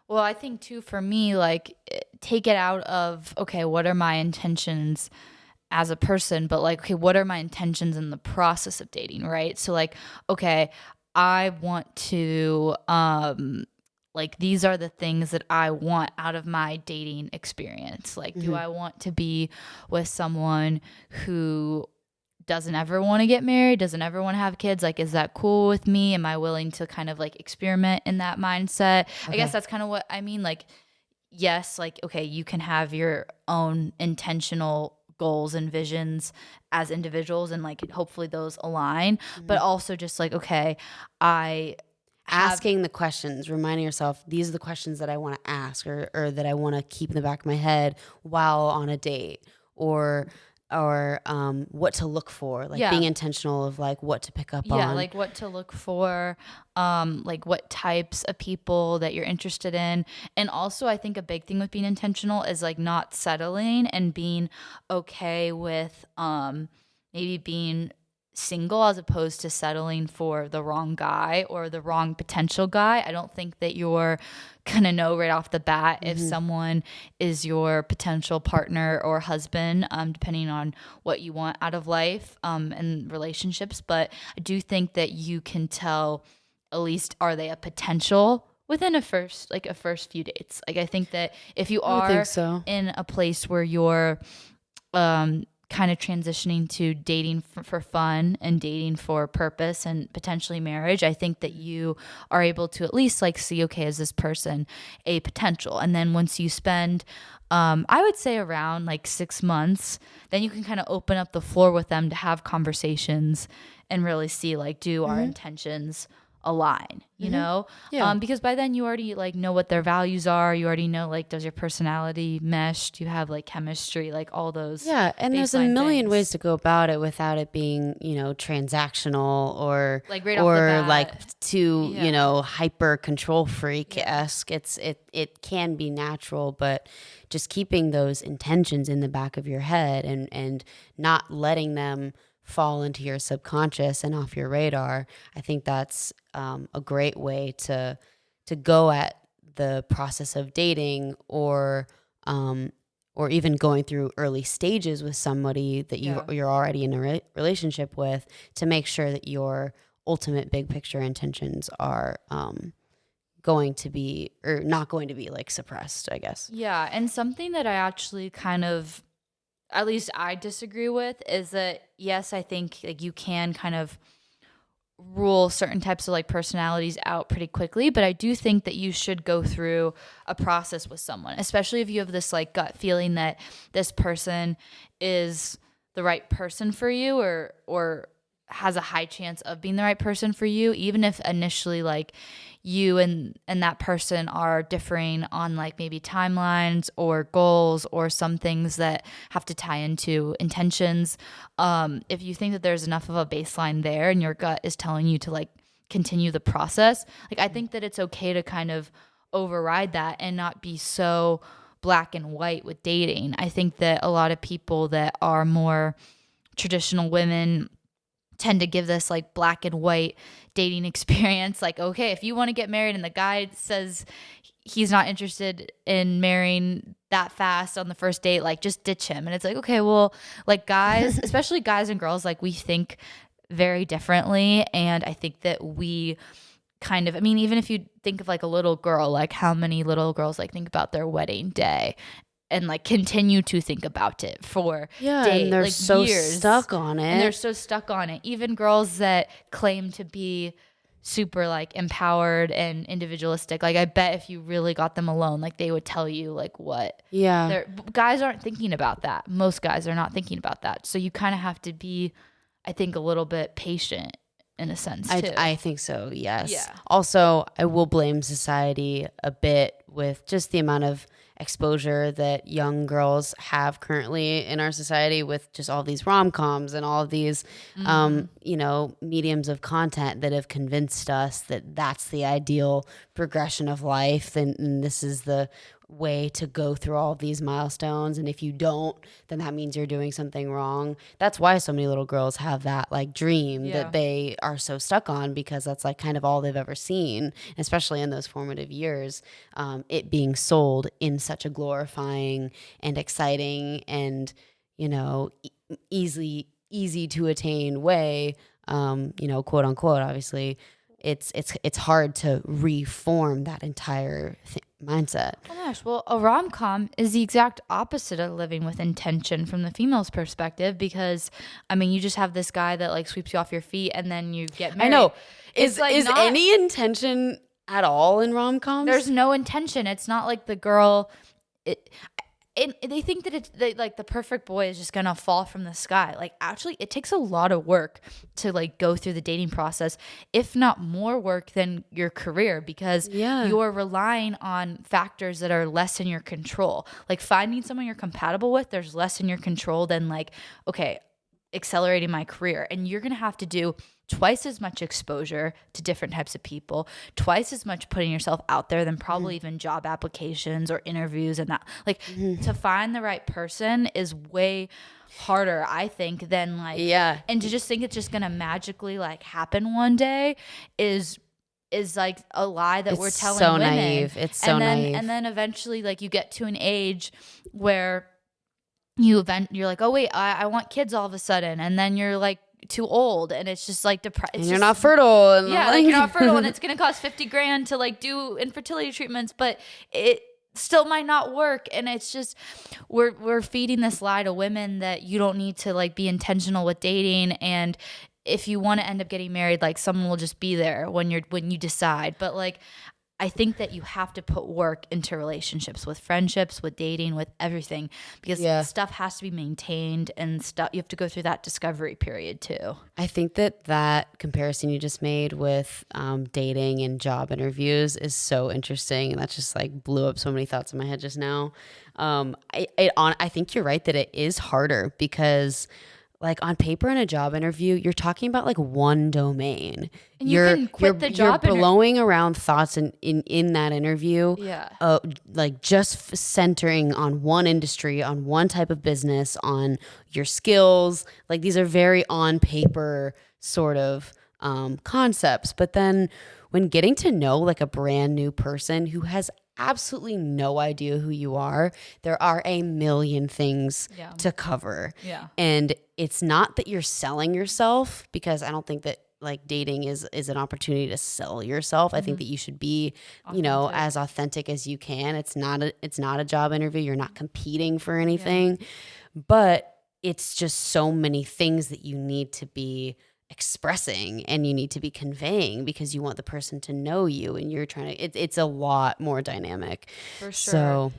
Well, I think too for me, like take it out of, okay, what are my intentions as a person, but like, okay, what are my intentions in the process of dating, right? So like, okay, I want to like these are the things that I want out of my dating experience. Like, do Hmm. I want to be with someone who doesn't ever want to get married, doesn't ever want to have kids? Like, is that cool with me? Am I willing to kind of like experiment in that mindset? I guess Okay. that's kind of what I mean. Like, yes, like, okay, you can have your own intentional goals and visions as individuals, and like hopefully those align, but Mhm. also just like, okay, I have, Asking the questions, reminding yourself, these are the questions that I want to ask, or that I want to keep in the back of my head while on a date, or what to look for, like being yeah, intentional of like what to pick up yeah, on. like what to look for, like what types of people that you're interested in. And also I think a big thing with being intentional is like not settling and being okay with maybe being single as opposed to settling for the wrong guy or the wrong potential guy. I don't think that you're gonna know right off the bat if Hmm. someone is your potential partner or husband, depending on what you want out of life, and relationships. But I do think that you can tell, at least, are they a potential within a first few dates. Like I think that if you I would think are so. in a place where you're kind of transitioning to dating for fun and dating for purpose and potentially marriage, I think that you are able to at least like see, okay, is this person a potential? And then once you spend, I would say around like 6 months, then you can kind of open up the floor with them to have conversations and really see like, do our Hmm. intentions align, you Hmm. know? Yeah. Because by then you already like know what their values are. You already know, like, does your personality mesh? Do you have like chemistry? Like all those Yeah, and there's a baseline million ways things. to go about it without it being, transactional, or Like right off the like bat. too, Yeah. hyper control freak Yeah. esque. It can be natural, but just keeping those intentions in the back of your head, and not letting them fall into your subconscious and off your radar. I think that's a great way to go at the process of dating, um, or even going through early stages with somebody that Yeah. you're already in a relationship with, to make sure that your ultimate big picture intentions are going to be, or not going to be, like, suppressed, I guess. Yeah. And something that I actually kind of, at least I disagree with, is that yes, I think like you can kind of rule certain types of like personalities out pretty quickly, but I do think that you should go through a process with someone, especially if you have this like gut feeling that this person is the right person for you, or has a high chance of being the right person for you, even if initially like you and that person are differing on like maybe timelines or goals or some things that have to tie into intentions. If you think that there's enough of a baseline there and your gut is telling you to like continue the process, like I think that it's okay to kind of override that and not be so black and white with dating. I think that a lot of people that are more traditional women tend to give this like black and white dating experience. Like, okay, if you want to get married and the guy says he's not interested in marrying that fast on the first date, like just ditch him. And it's like, okay, well, like guys, especially guys and girls, like we think very differently. And I think that we kind of, I mean, even if you think of like a little girl, like how many little girls like think about their wedding day and like continue to think about it for Yeah, and day they're like so years, stuck on and they're it. so stuck on it. Even girls that claim to be super like empowered and individualistic, like I bet if you really got them alone, like they would tell you like what Yeah. their guys aren't thinking about. That most guys are not thinking about that, so you kind of have to be, I think, a little bit patient in a sense too. I think so, yes. Yeah. Also, I will blame society a bit with just the amount of exposure that young girls have currently in our society, with just all these rom-coms and all of these, Hmm. mediums of content that have convinced us that that's the ideal progression of life, and this is the way to go through all of these milestones, and if you don't, then that means you're doing something wrong. That's why so many little girls have that like dream that they are so stuck on, because that's like kind of all they've ever seen, especially in those formative years. It being sold in such a glorifying and exciting and, you know, easy to attain way, you know, quote unquote. Obviously, it's hard to reform that entire mindset. Oh my gosh, well, a rom-com is the exact opposite of living with intention from the female's perspective, because I mean, you just have this guy that like sweeps you off your feet and then you get married. I know. It's like is not- any intention at all in rom-coms? There's no intention. It's not like the girl they think that like the perfect boy is just gonna fall from the sky. Like, actually, it takes a lot of work to like go through the dating process, if not more work than your career, because you're relying on factors that are less in your control. Like finding someone you're compatible with, there's less in your control than like, okay, accelerating my career. And you're gonna have to do twice as much exposure to different types of people, twice as much putting yourself out there than probably even job applications or interviews, and that like to find the right person is way harder, I think, than like and to just think it's just gonna magically like happen one day is like a lie that we're telling so women. naive. It's so naive. And then eventually like you get to an age where you're like, oh wait, I want kids all of a sudden, and then you're like too old, and it's just like and you're not fertile, and like you're not fertile, and it's gonna cost $50,000 to like do infertility treatments, but it still might not work. And it's just we're feeding this lie to women that you don't need to like be intentional with dating, and if you want to end up getting married, like someone will just be there when you decide. But like, I think that you have to put work into relationships, with friendships, with dating, with everything, because stuff has to be maintained, and stuff you have to go through that discovery period too. I think that comparison you just made with dating and job interviews is so interesting, and that just like blew up so many thoughts in my head just now. I think you're right that it is harder, because like on paper in a job interview, you're talking about like one domain. And you can quit the job. You're blowing around thoughts in that interview. Like just centering on one industry, on one type of business, on your skills. Like these are very on paper sort of concepts. But then when getting to know like a brand new person who has absolutely no idea who you are, there are a million things to cover. And it's not that you're selling yourself, because I don't think that like dating is an opportunity to sell yourself. I think that you should be, you know, as authentic as you can. It's not a job interview. You're not competing for anything, but it's just so many things that you need to be expressing and you need to be conveying, because you want the person to know you, and you're trying to it's a lot more dynamic. For sure. So